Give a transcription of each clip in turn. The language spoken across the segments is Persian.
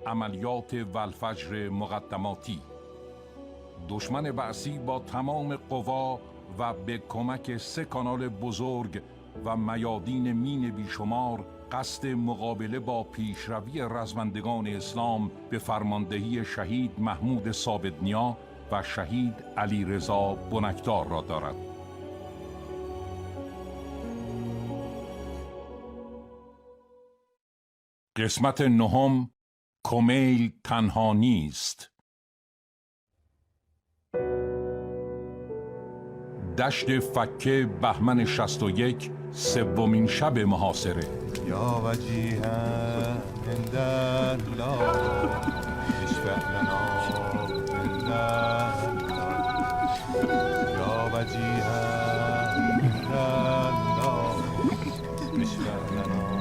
عملیات والفجر مقدماتی. دشمن بعثی با تمام قوا و به کمک 3 کانال بزرگ و میادین مین بیشمار قصد مقابله با پیشروی رزمندگان اسلام به فرماندهی شهید محمود ثابت‌نیا و شهید علیرضا بنکدار را دارد. قسمت 9، کمیل تنها نیست. دشت فکه بهمن 61، 3مین شب محاصره. یا وجیها عند الله اشفع لنا عند الله یا وجیها عند الله اشفع لنا.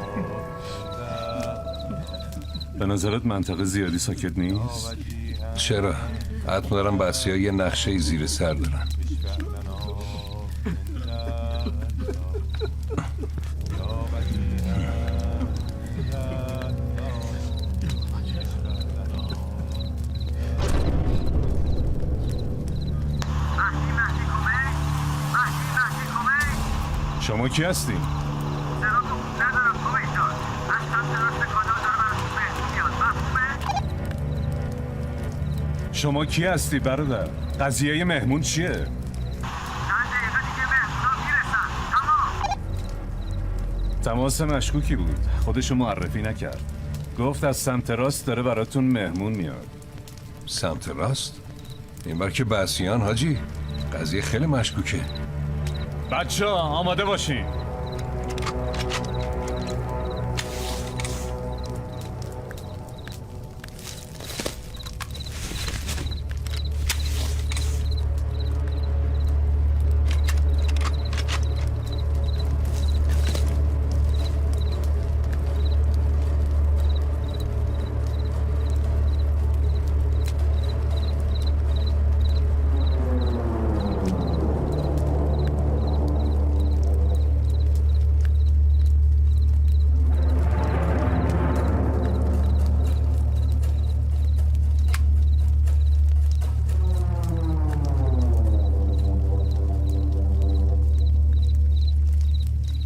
به نظرت منطقه زیادی ساکت نیست؟ چرا؟ حتما دارم بعضی‌ها یه نقشه زیر سر دارن. شما کی هستی؟ شما کی هستی برادر؟ قضیه مهمون چیه؟ چند دقیقه دیگه مهمونا میرسن. تماس مشکوکی بود. خودشو معرفی نکرد. گفت از سمت راست داره براتون مهمون میاد. سمت راست؟ این بار که بعثیان حاجی. قضیه خیلی مشکوکه. بچه‌ها آماده باشین.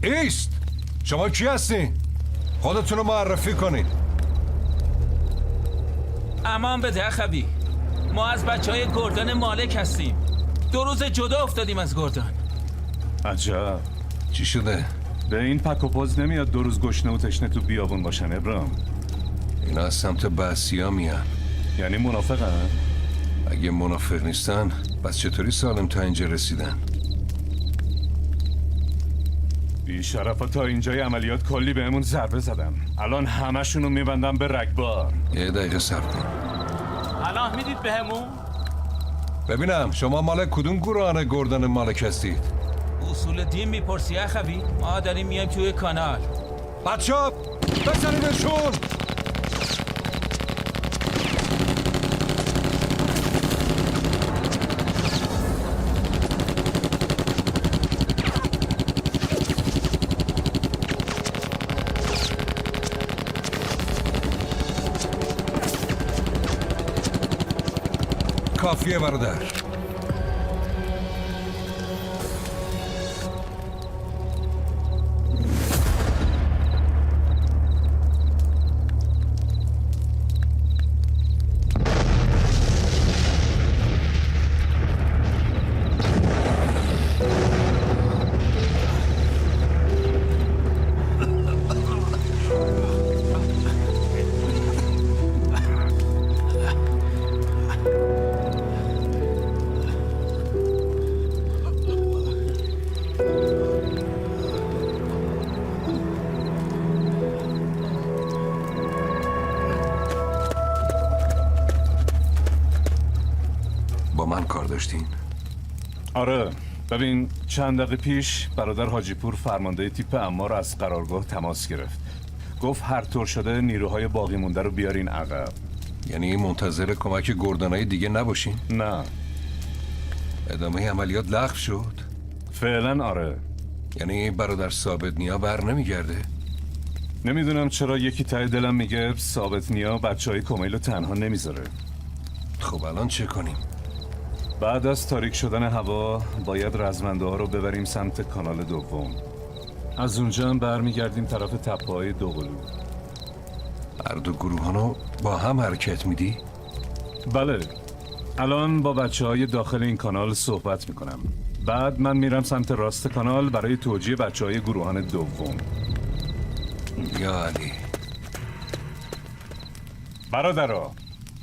ایست! شما کی هستین؟ خودتون رو معرفی کنید. امان بده اخوی. ما از بچهای گردان مالک هستیم. 2 روز جدا افتادیم از گردان. عجب. چی شده؟ به این پک و پز نمیاد 2 روز گشنه و تشنه تو بیابون باشن ابراهیم. اینا از سمت بعثی‌ها میان. یعنی منافقن؟ اگه منافق نیستن پس چطوری سالم تا اینجا رسیدن؟ بی شرفا تا اینجای عملیات کلی بهمون ضربه زدن. الان همشونو میبندم به رگبار. 1 دقیقه صبر کن. الان میدید بهمون؟ ببینم شما مال کدوم گروهان گردان مالک هستید؟ اصول دین میپرسی اخوی؟ ما داریم میایم توی کانال. بچه‌ها بزنیمشون! کافیه برادر. با من کار داشتین؟ آره، ببین چند دقیقه پیش برادر حاجی پور فرمانده تیپ امار از قرارگاه تماس گرفت. گفت هر طور شده نیروهای باقی مونده رو بیارین عقب. یعنی منتظر کمک گردنای دیگه نباشین؟ نه، ادامه عملیات لغو شد؟ فعلا آره. یعنی برادر ثابت نیا بر نمیگرده؟ نمیدونم چرا یکی ته دلم میگه ثابت نیا بچهای کمیل رو تنها نمیذاره. خب الان چه کنیم؟ بعد از تاریک شدن هوا باید رزمنده ها رو ببریم سمت کانال دوم. از اونجا هم برمیگردیم طرف تپه‌های دوقلو. هر دو گروهانو با هم حرکت میدی؟ بله، الان با بچه‌های داخل این کانال صحبت میکنم. بعد من میرم سمت راست کانال برای توجیه بچه‌های گروهان دوم. یا علی. برادرها،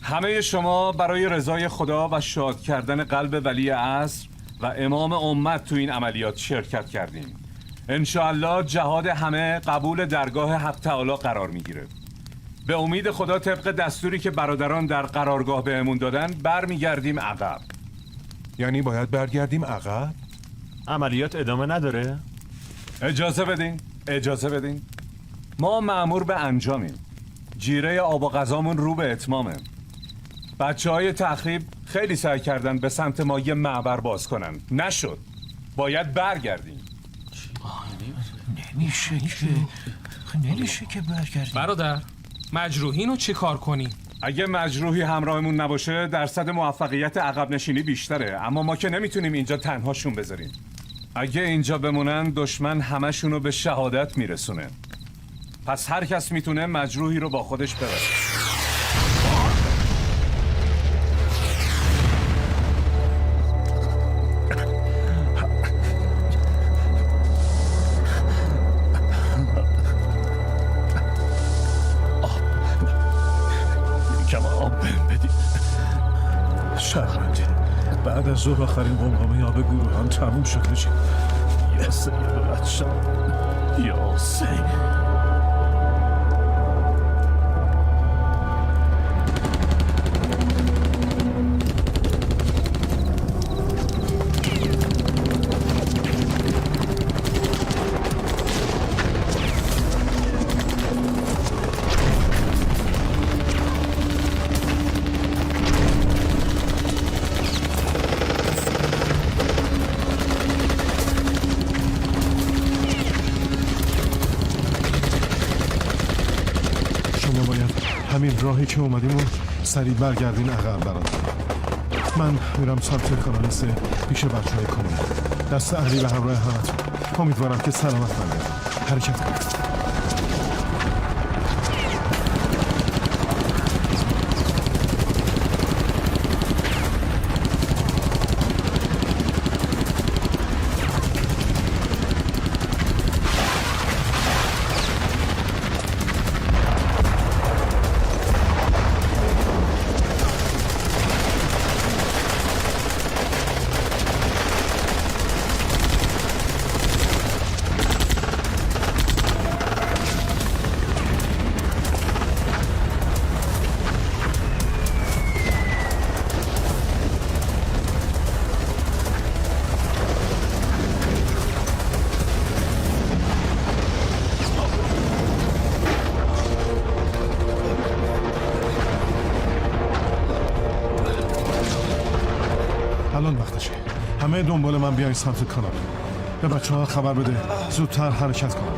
همه شما برای رضای خدا و شاد کردن قلب ولی عصر و امام امت تو این عملیات شرکت کردیم. انشاءالله جهاد همه قبول درگاه حق تعالی قرار میگیره. به امید خدا طبق دستوری که برادران در قرارگاه بهمون دادن برمیگردیم عقب. یعنی باید برگردیم عقب؟ عملیات ادامه نداره؟ اجازه بدین. ما مأمور به انجامیم. جیره آب و غذامون رو به اتمامه. بچه‌های تخریب خیلی سعی کردن به سمت ما یه معبر باز کنن. نشد. باید برگردیم. نمیشه که برگردیم. برادر، مجروحین رو چی کار کنی؟ اگه مجروحی همراهمون نباشه درصد موفقیت عقب نشینی بیشتره، اما ما که نمیتونیم اینجا تنهاشون بذاریم. اگه اینجا بمونن دشمن همشونو به شهادت میرسونه. پس هر کس میتونه مجروحی رو با خودش ببره. شرمنده بعد از ظهر آخرین قمقمه آب گروهان تموم شد. میشه یا سید بچه یا سید. همین راهی که اومدیم و سریع برگردین عقب برادر. من میرم سمت کانال 3 پیش بچه‌های کانال. دست علی به همراه همتون. امیدوارم که سلامت برگردین. حرکت کنید. الان وقتشه. همه دنبال من بیاین سمت کانال. به بچه‌ها خبر بده زودتر حرکت کنن.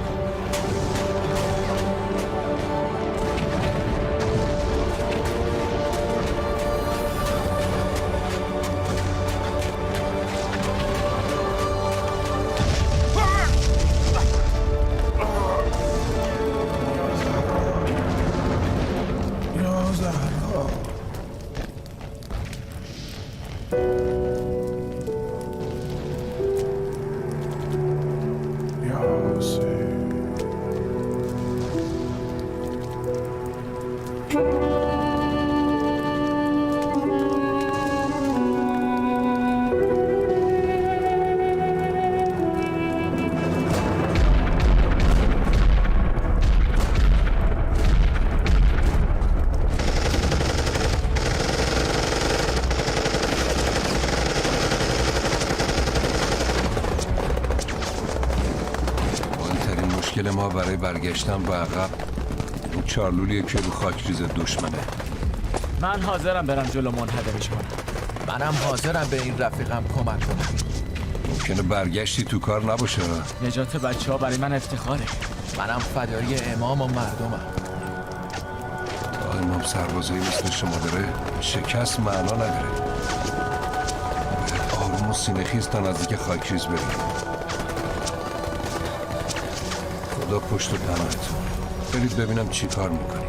یا سید. مشکل ما برای برگشتن به عقب این چارلولیه که رو خاکریز دشمنه. من حاضرم برم جلو منهدمش کنم. منم حاضرم به این رفیقم کمک کنم. ممکنه برگشتی تو کار نباشه. نجات بچه ها برای من افتخاره. منم فدایی امام و مردمم. تا امام سربازایی مثل شما داره شکست معنا نداره. آروم و سینه‌خیز تا نزدیک خاکریز بریم. خدا پشت و پناهتون. برید ببینم چی کار میکنی.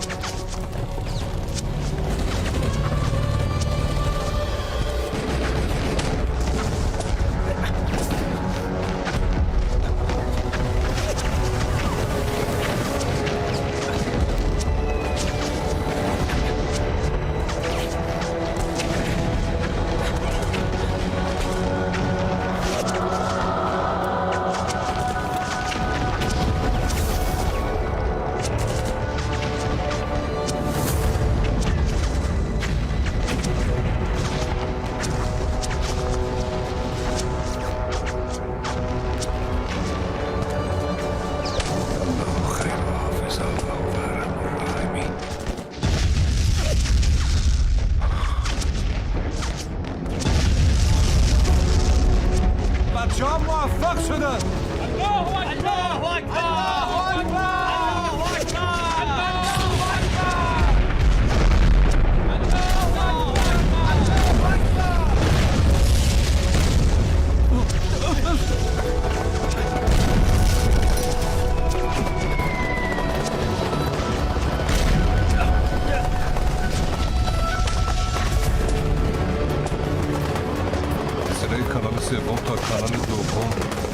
سوم تا کانال دوم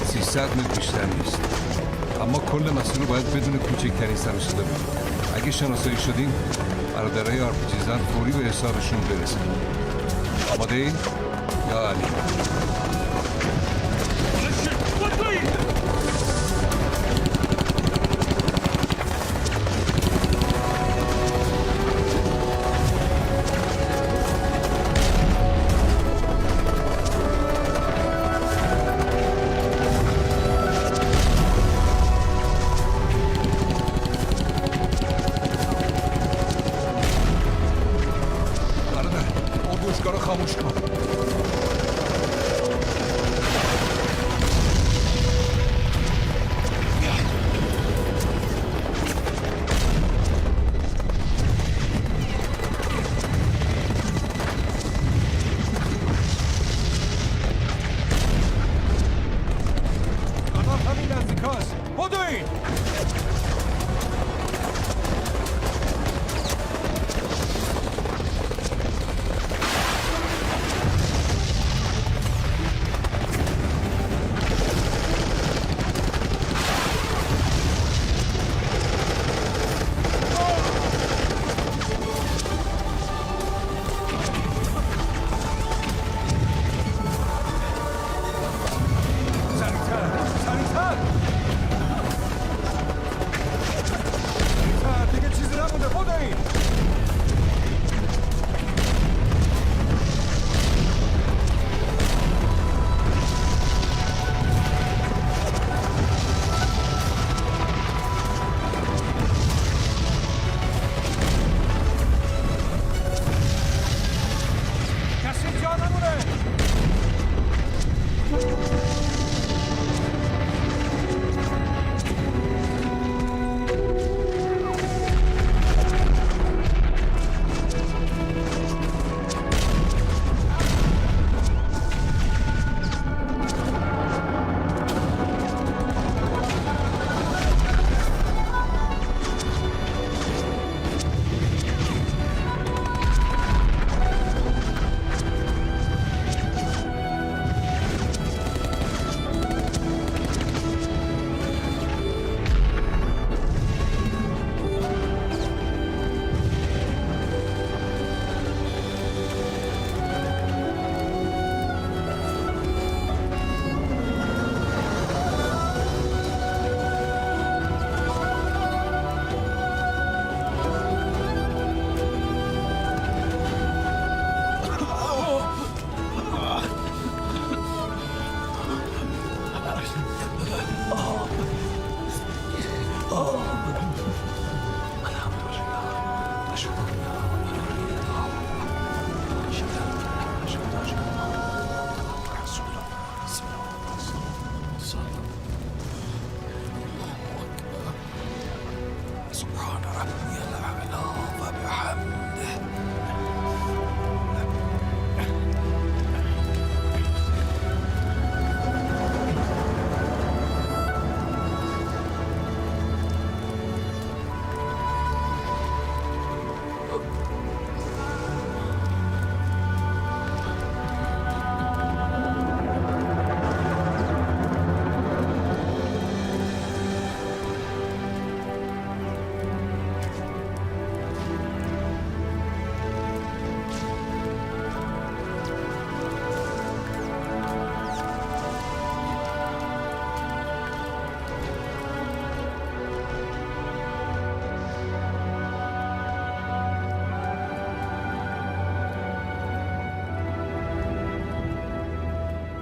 300 متر بیشتر نیست، اما کل مسیر رو باید بدون کوچکترین سر و صدا بریم. اگه شناسایی شدیم برادرای آرپیجی زن فوری به حسابشون برسیم. آماده این؟ یا علی؟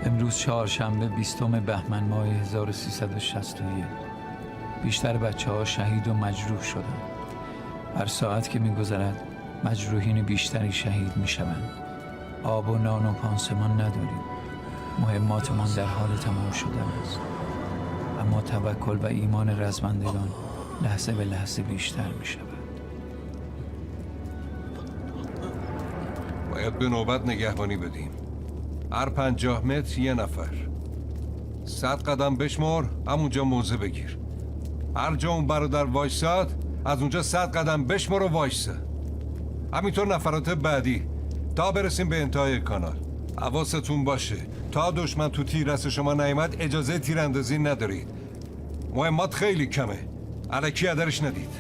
امروز چهارشنبه 20 بهمن ماه 1361 بیشتر بچه ها شهید و مجروح شدند. هر ساعت که می‌گذرد مجروحین بیشتری شهید می‌شوند. آب و نان و پانسمان نداریم. مهماتمان در حال تمام شدن است. اما توکل و ایمان رزمندگان لحظه به لحظه بیشتر می‌شود. باید به نوبت نگهبانی بدیم. هر 50 متر یه نفر. 100 قدم بشمر، همونجا موضع بگیر. هر جا اون برادر وایساد، از اونجا 100 قدم بشمر و وایسا. همینطور نفرات بعدی تا برسیم به انتهای کانال. حواستون باشه تا دشمن تو تیررس شما نیامد اجازه تیراندازی ندارید. مهمات خیلی کمه. الکی هدرش ندید.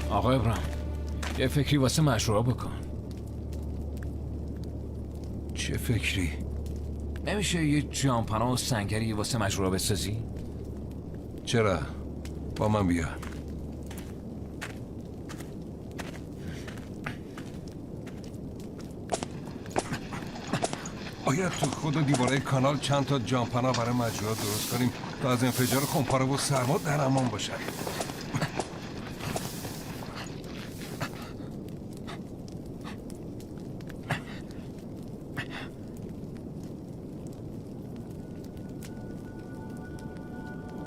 آقا ابراهیم یه فکری واسه مشروع بکن. چه فکری؟ نمیشه یه جانپناه و سنگری واسه مشروع بسازی؟ چرا؟ با من بیا. باید تو خود دیواره کانال چند تا جانپناه برای مجروحات درست کنیم تا از انفجار خمپاره و سرما در امان باشن.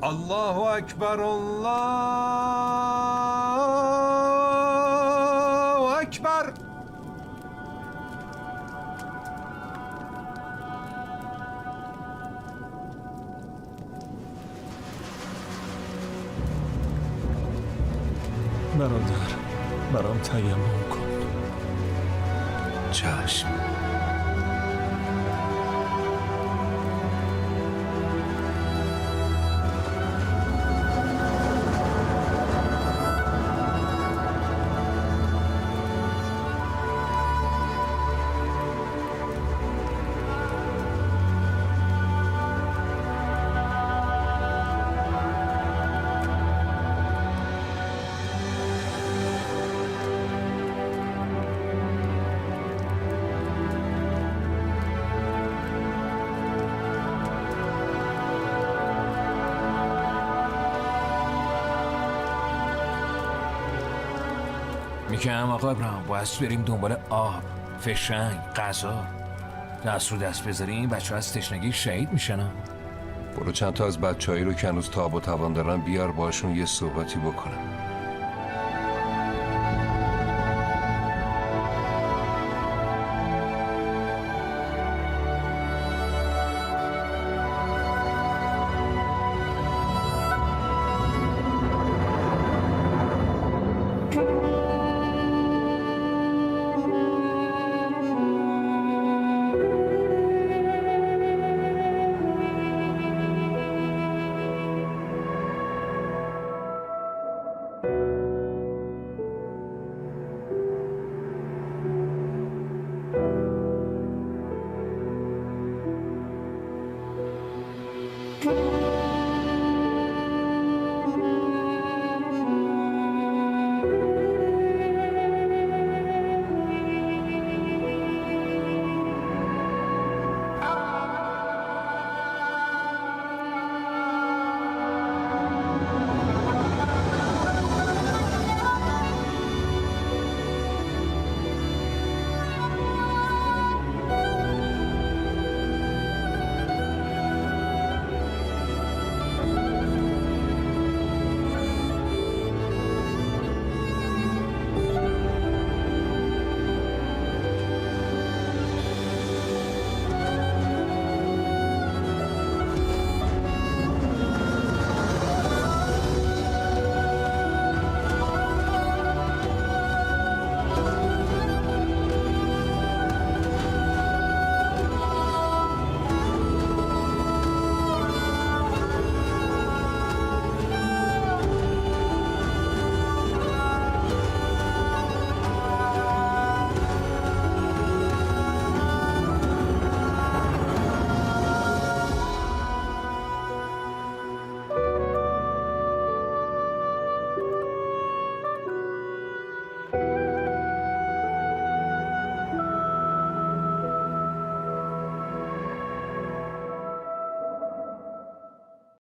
الله اکبر الله اکبر. برادر برام تیمم کن. چشم. میگم آقا ابراهیم باید بریم دنبال آب، فشنگ، غذا. دست رو دست بذاریم بچه ها از تشنگی شهید میشن. برو چند تا از بچه‌هایی رو که هنوز تاب و توان دارن بیار باشون یه صحبتی بکنم.